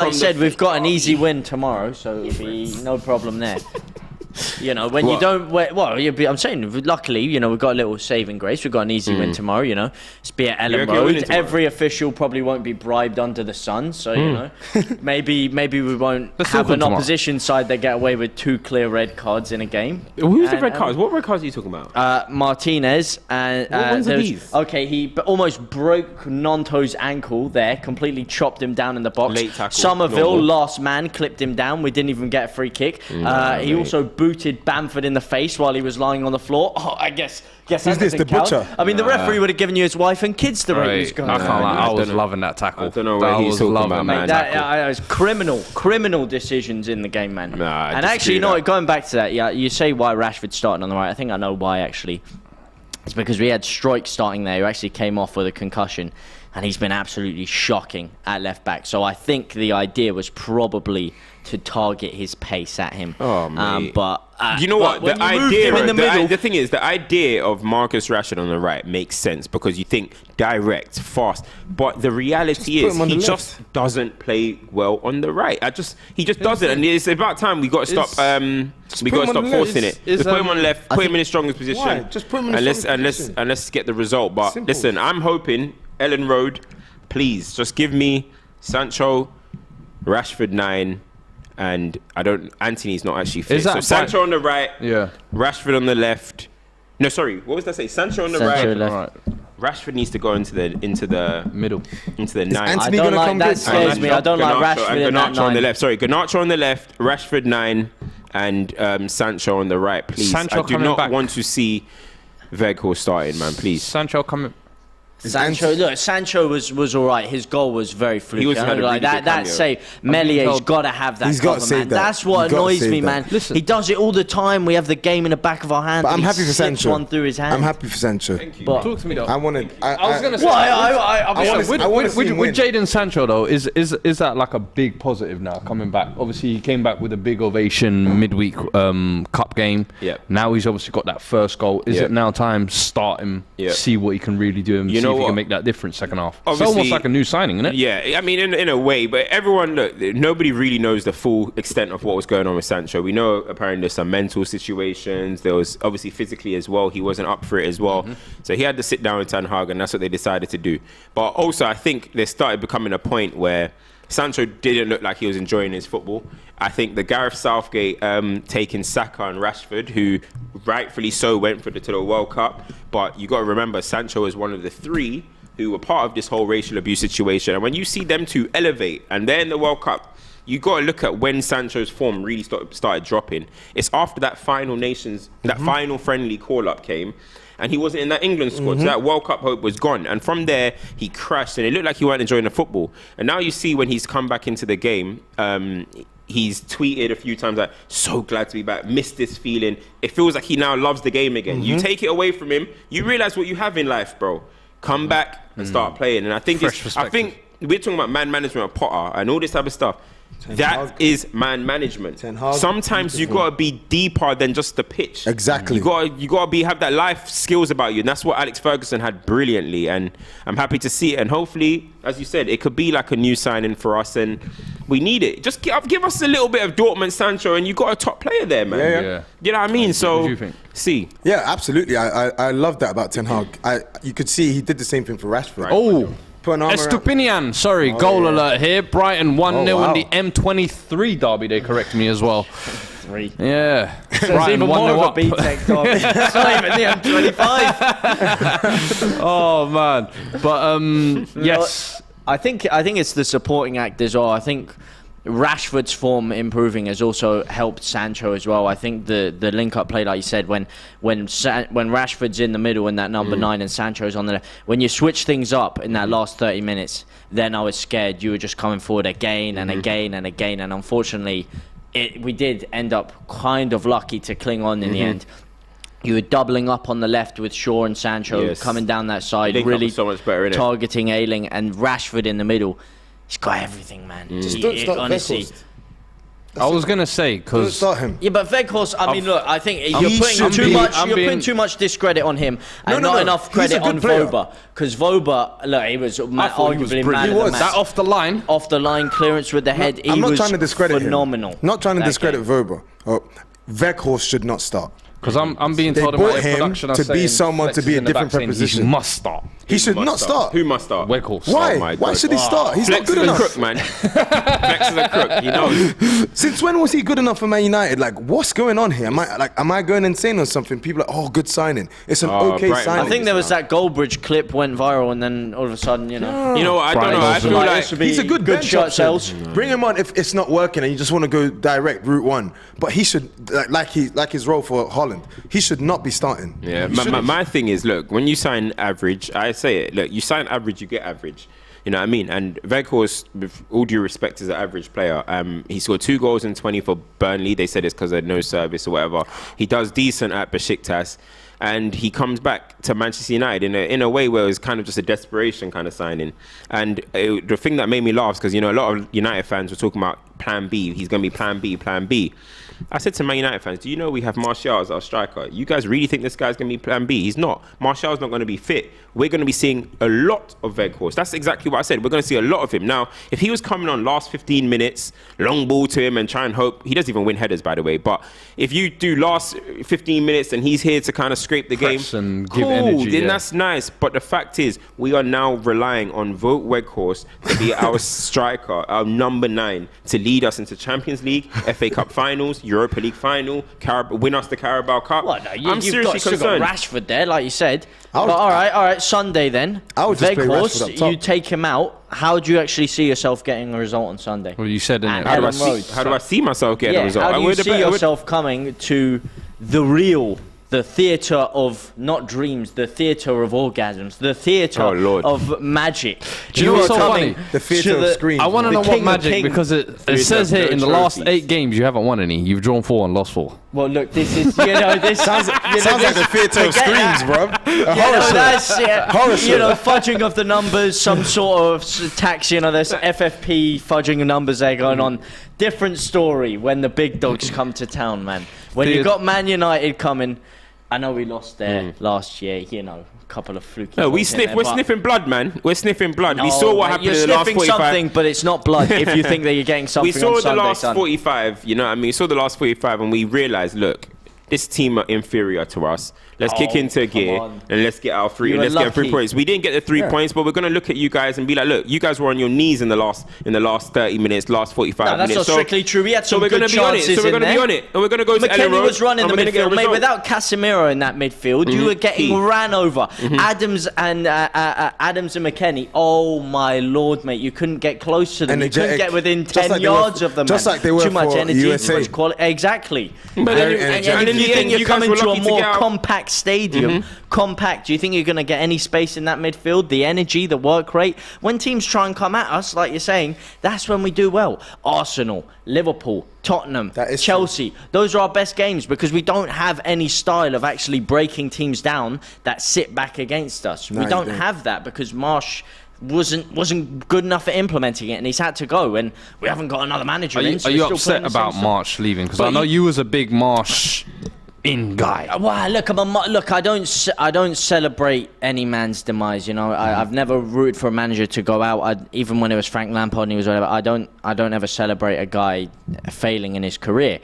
I said, we've got an easy win tomorrow, so it'll be no problem there. You know, when you don't... I'm saying, luckily, you know, we've got a little saving grace. We've got an easy win tomorrow, you know. It's be at Ellen Road. Every official probably won't be bribed under the sun, so, you know, maybe we won't have an opposition side that get away with 2 clear red cards in a game. Who's the red cards? What red cards are you talking about? Martinez. And what ones are these? Okay, he almost broke Nanto's ankle there, completely chopped him down in the box. Late tackle. Somerville, last man, clipped him down. We didn't even get a free kick. He also booted Bamford in the face while he was lying on the floor. Oh, I guess that doesn't count. Butcher? I mean, the referee would have given you his wife and kids to rate his guy. I can't lie. I was loving that tackle. I don't know what he's talking about, man. That was criminal decisions in the game, man. And actually, you know what, going back to that, yeah, you say why Rashford starting on the right. I think I know why, actually. It's because we had Strike starting there, who actually came off with a concussion, and he's been absolutely shocking at left back. So I think the idea was probably to target his pace at him. Oh, mate. But you know what? The idea in the middle. The thing is, the idea of Marcus Rashford on the right makes sense because you think direct, fast. But the reality is, he just doesn't play well on the right. He just doesn't. And it's about time we got to stop. We got to stop forcing it. Just put him on left. Put him in his strongest position. Why? Just put him in his strongest position. And let's get the result. But listen, I'm hoping Ellen Road, please just give me Sancho, Rashford 9. And Anthony's not actually fit. So Sancho on the right, Rashford on the left. No, sorry, what was that say? Sancho on the right. Rashford needs to go into the middle, into the 9. Anthony gonna come that scares me. I don't like Rashford in that 9. On the left. Sorry, Garnacho on the left, Rashford 9, and Sancho on the right. Please, I do not want to see Weghorst starting, man. Please, Sancho coming. Sancho was all right. His goal was very fluky. He also had a really good that save. Melier's got to have that. He's got to save that. That's what annoys me, man. Listen, he does it all the time. We have the game in the back of our hand. But I'm happy for Sancho. One through his hand. I'm happy for Sancho. Thank you. But talk to me though. I was going to say. With Jadon Sancho though, is that like a big positive now coming back? Obviously, he came back with a big ovation midweek cup game. Yeah. Now he's obviously got that first goal. Is it now time start him, see what he can really do, and see if he can make that difference second half? Obviously, it's almost like a new signing, isn't it? Yeah, I mean, in a way, but everyone, look, nobody really knows the full extent of what was going on with Sancho. We know apparently there's some mental situations. There was obviously physically as well. He wasn't up for it as well. So he had to sit down with Ten Hag, and that's what they decided to do. But also, I think there started becoming a point where Sancho didn't look like he was enjoying his football. I think the Gareth Southgate taking Saka and Rashford, who rightfully so went to the World Cup, but you got to remember Sancho is one of the 3 who were part of this whole racial abuse situation. And when you see them two elevate and they're in the World Cup, you got to look at when Sancho's form really started dropping. It's after that final final friendly call-up came, and he wasn't in that England squad. So that World Cup hope was gone. And from there, he crashed, and it looked like he weren't enjoying the football. And now you see when he's come back into the game, he's tweeted a few times like, so glad to be back, missed this feeling. It feels like he now loves the game again. You take it away from him, you realise what you have in life, bro. Come back and start playing. And I think we're talking about man management of Potter and all this type of stuff. That is man management. Sometimes you gotta be deeper than just the pitch. Exactly. You gotta have that life skills about you, and that's what Alex Ferguson had brilliantly. And I'm happy to see it. And hopefully, as you said, it could be like a new signing for us, and we need it. Just give us a little bit of Dortmund, Sancho, and you got a top player there, man. Yeah. You know what I mean? So, what do you think? See. Yeah, absolutely. I love that about Ten Hag. You could see he did the same thing for Rashford. Right. Oh. Estupinian, sorry, goal alert here. Brighton 1-0 in the M23 derby. They correct me as well. 3. Yeah. Brighton even more of a B-Tech derby. It's not even the M25. Oh man, but yes, I think it's the supporting act as well. I think Rashford's form improving has also helped Sancho as well. I think the link-up play, like you said, when Rashford's in the middle and that number 9 and Sancho's on the left, when you switch things up in that last 30 minutes, then I was scared you were just coming forward again and again and again. And unfortunately, we did end up kind of lucky to cling on in the end. You were doubling up on the left with Shaw and Sancho coming down that side, really so much better, targeting Ayling, and Rashford in the middle. He's got everything, man. Just don't stop honestly. I was gonna say Don't because start him. Yeah, but Weghorst, I mean, look, I think He should be- you're putting too much discredit on him and No, not no. enough He's credit a good on player. Voba. Because Voba, look, he was thought he was arguably brilliant. man He of the was. match. that off the line. Off the line clearance with the head, he I'm not was trying to discredit phenomenal. him. Not trying to that discredit game. Voba. Weghorst should not start. Because I'm being They told in my bought him production are to be saying someone Flex to is be a in the back different saying preposition. He must start. He should not start. Who must start? Weghorst. Why? Oh my Why God. should he start? He's Flex not good is a enough. crook, man. Flex is a crook. He knows. Since when was he good enough for Man United? Like, what's going on here? Am I going insane or something? People are like, oh, good signing. It's an okay Brighton. signing. I think there was that Goldbridge clip went viral, and then all of a sudden, You know what? I don't Brighton know. I also feel like- like this would be he's a good bench shot option. sales. Bring him on if it's not working and you just want to go direct route one. But he should like his role for Holland. He should not be starting. Yeah, He shouldn't. my thing is, look, when you sign average, I say it, look, you sign average, you get average. You know what I mean? And Weghorst, with all due respect, is an average player. He scored 2 goals in 20 for Burnley. They said it's because of no service or whatever. He does decent at Besiktas. And he comes back to Manchester United in a way where it was kind of just a desperation kind of signing. And the thing that made me laugh is because, a lot of United fans were talking about plan B. He's going to be plan B, plan B. I said to Man United fans, do you know we have Martial as our striker? You guys really think this guy's going to be plan B? He's not. Martial's not going to be fit. We're going to be seeing a lot of Weghorst. That's exactly what I said. We're going to see a lot of him. Now, if he was coming on last 15 minutes, long ball to him and try and hope, he doesn't even win headers, by the way, but if you do last 15 minutes and he's here to kind of scrape the game, Press and cool, give energy, then yeah. that's nice. But the fact is, we are now relying on Wout Weghorst to be our striker, our number 9, to lead us into Champions League, FA Cup finals, Europa League final, win us the Carabao Cup. Well, no, I'm you've seriously still got concerned. Rashford there, like you said. I would- But all right, Sunday then. I would just play Rashford up Weghorst, top. you take him out. How do you actually see yourself getting a result on Sunday? Well, you said in And it. How do, I Ellen see, Rhodes. how do I see myself getting a result? How do you see I would- yourself coming to the real, the theatre of not dreams, the theatre of orgasms, the theatre Oh, Lord. of magic? Do you know what's so coming funny? The theatre to of screens. I want to The know king what of magic kings. because it Theatre says of here no in the last trophies. 8 games you haven't won any. You've drawn 4 and lost 4. Well, look, this is this Sounds like the theatre of forget screens, bro. A Yeah, horror no, show. that's Horror show. fudging of the numbers, some sort of tax. There's FFP fudging of numbers there going on. Different story when the big dogs come to town, man. When you got Man United coming, I know we lost there last year. A couple of fluky. No, goals in there, we're but- sniffing blood, man. We're sniffing blood. we No, saw what mate, happened you're in the last sniffing 45. something, but it's not blood. If you think that you're getting something We saw on the Sunday, last son. 45, you know what I mean? We saw the last 45 and we realized, look, this team are inferior to us. Let's kick into come gear on. and let's get our 3. You were Let's get 3 lucky. points. We didn't get the 3 points, but we're gonna look at you guys and be like, look, you guys were on your knees in the last 30 minutes, last 45 No, that's minutes. not strictly true. We had so some we're good gonna be on it. chances So we're in gonna be there. on it, and we're gonna go to Ellen McKennie Road, was running and the we're gonna get a midfield, mate. result. Without Casemiro in that midfield, you were getting Key. ran over. Adams and McKennie. Oh my lord, mate! You couldn't get close to them. You couldn't Energetic. get within Just 10 like they were- yards of them. just man. like they were too much for energy, USA. too much quality. Exactly. But And, then- and and if in you the think end, you're you guys coming were to a lucky to more get out. compact stadium, compact, do you think you're going to get any space in that midfield? The energy, the work rate. When teams try and come at us, like you're saying, that's when we do well. Arsenal, Liverpool, Tottenham, That is Chelsea. Those are our best games because we don't have any style of actually breaking teams down that sit back against us. No, We you don't don't. have that because Marsh wasn't good enough at implementing it, and he's had to go. And we haven't got another manager Are in. you, so are we're you still upset playing the same about stuff. Marsh leaving? Because But I know he- you was a big Marsh in guy. Well, look, I don't celebrate any man's demise. I've never rooted for a manager to go out. Even when it was Frank Lampard and he was whatever, I don't ever celebrate a guy failing in his career.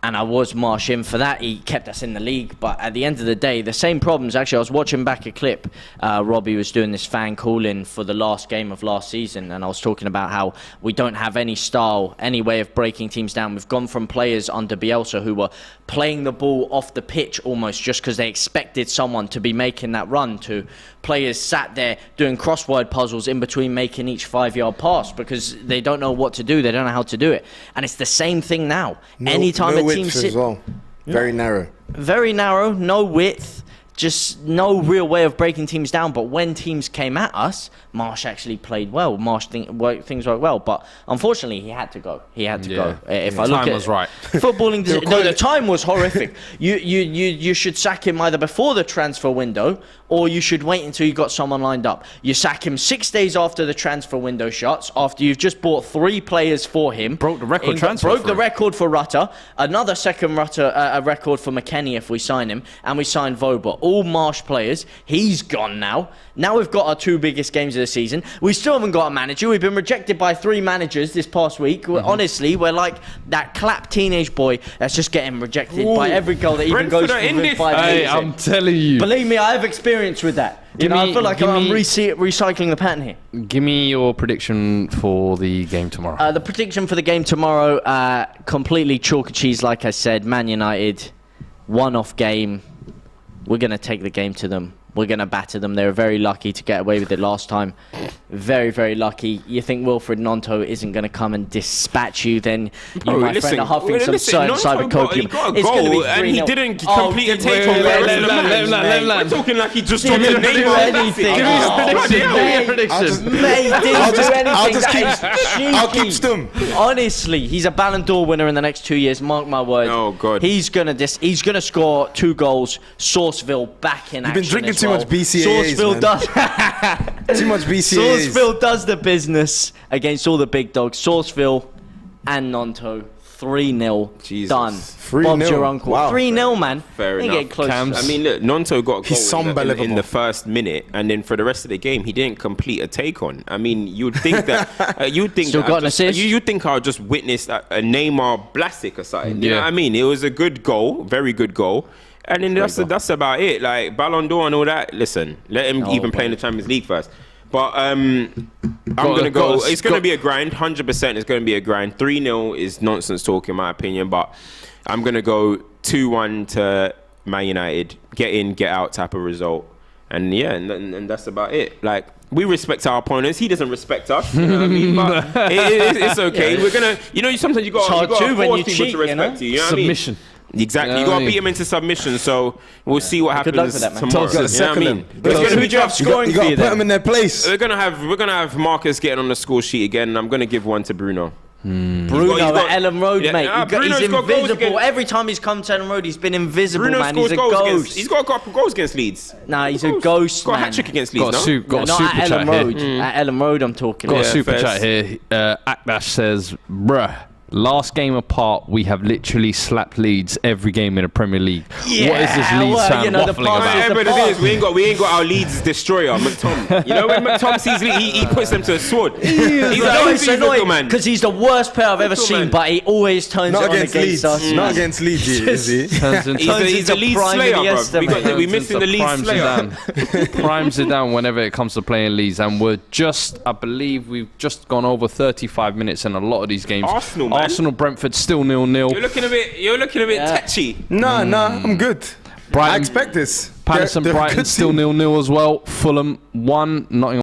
And I was Marsh in for that. He kept us in the league. But at the end of the day, the same problems. Actually, I was watching back a clip. Robbie was doing this fan call-in for the last game of last season. And I was talking about how we don't have any style, any way of breaking teams down. We've gone from players under Bielsa who were playing the ball off the pitch almost just because they expected someone to be making that run, to players sat there doing crossword puzzles in between making each 5-yard pass because they don't know what to do. They don't know how to do it. And it's the same thing now. Anytime no a team width sits as well. Very narrow. very narrow, no width, just no real way of breaking teams down. But when teams came at us, Marsh actually played well. Things worked well. But unfortunately, he had to go. Go. If I look time at was right. Footballing, the time was horrific. You should sack him either before the transfer window, or you should wait until you got someone lined up. You sack him 6 days after the transfer window shuts, after you've just bought 3 players for him. Broke the record transfer. Broke the record for Rutter. Another second record for McKennie if we sign him. And we signed Vobert. All Marsh players. He's gone now. Now we've got our 2 biggest games of the season. We still haven't got a manager. We've been rejected by 3 managers this past week. Honestly, we're like that clap teenage boy that's just getting rejected by every goal that even goes within 5 minutes. Hey, I'm telling you. Believe me, I have experience with that. I feel like I'm recycling the pattern here. Give me your prediction for the game tomorrow. The prediction for the game tomorrow, completely chalk and cheese, like I said. Man United, one-off game. We're going to take the game to them. We're going to batter them. They were very lucky to get away with it last time. Very, very lucky. You think Wilfred Gnonto isn't going to come and dispatch you, then you, my friend, are huffing some cybercopium. He got a goal and he didn't complete a take on We're talking like he just dropped a name on anything. Give me his prediction. Mate, didn't do anything. I'll keep stum. Honestly, he's a Ballon d'Or winner in the next 2 years. Mark my words. Oh God. He's gonna score 2 goals. Sourceville back in action. You've been drinking too much BCAAs, Sourceville does too much BCAAs. Sourceville does the business against all the big dogs. Sourceville and Gnonto. 3-0 done. 3-0. Bob's your uncle. Wow. 3-0, man. Fair They enough. get close. I mean, look, Gnonto got a goal in the first minute, and then for the rest of the game, he didn't complete a take on. I mean, you'd think that Still got an assist. You think I'll just witness a Neymar Blasic or something. You know what I mean? It was a good goal, very good goal. And then that's about it. Like Ballon d'Or and all that. Listen, let him even play in the Champions League first. But I'm going to go. It's going to be a grind. 100% it's going to be a grind. 3-0 is nonsense talk in my opinion. But I'm going to go 2-1 to Man United. Get in, get out type of result. And yeah, and that's about it. Like, we respect our opponents. He doesn't respect us. You know what I mean? But it's okay. We're going to, sometimes you got to force people to respect you. You know what I mean? Submission. Exactly. You got to beat him into submission. So we'll see what happens tomorrow. You know what I mean? Who do you have scoring you got to put them in their place. We're gonna have Marcus getting on the score sheet again. And I'm gonna give one to Bruno. Bruno at Ellen Road, mate. He's invisible. Every time he's come to Ellen Road, he's been invisible, Bruno man. He's a ghost. He's got a couple goals against Leeds. Nah, he's a ghost, got a man. hat-trick against Leeds, Got a Not super at chat Ellen Road. here. At Ellen Road, I'm talking Got about. a super fairs. chat here. Akbash says, bruh. Last game apart, we have literally slapped Leeds every game in the Premier League. Yeah, what is this Leeds fan the waffling past about? is But the thing is, we ain't got our Leeds destroyer, McTom. You know when McTom sees Leeds, he puts them to a sword. He's always a annoying man. because he's the worst player I've ever seen, but he always turns Not it on against against Leeds. us. Not against Leeds, is he? He's a Leeds slayer, bro. We missing the Leeds slayer. Prime Zidane whenever it comes to playing Leeds, and I believe we've just gone over 35 minutes in a lot of these games. Arsenal, Brentford still 0-0. You're looking a bit tetchy. Nah, I'm good. I expect this. Palace and Brighton still 0-0 as well. Fulham 1, Nottingham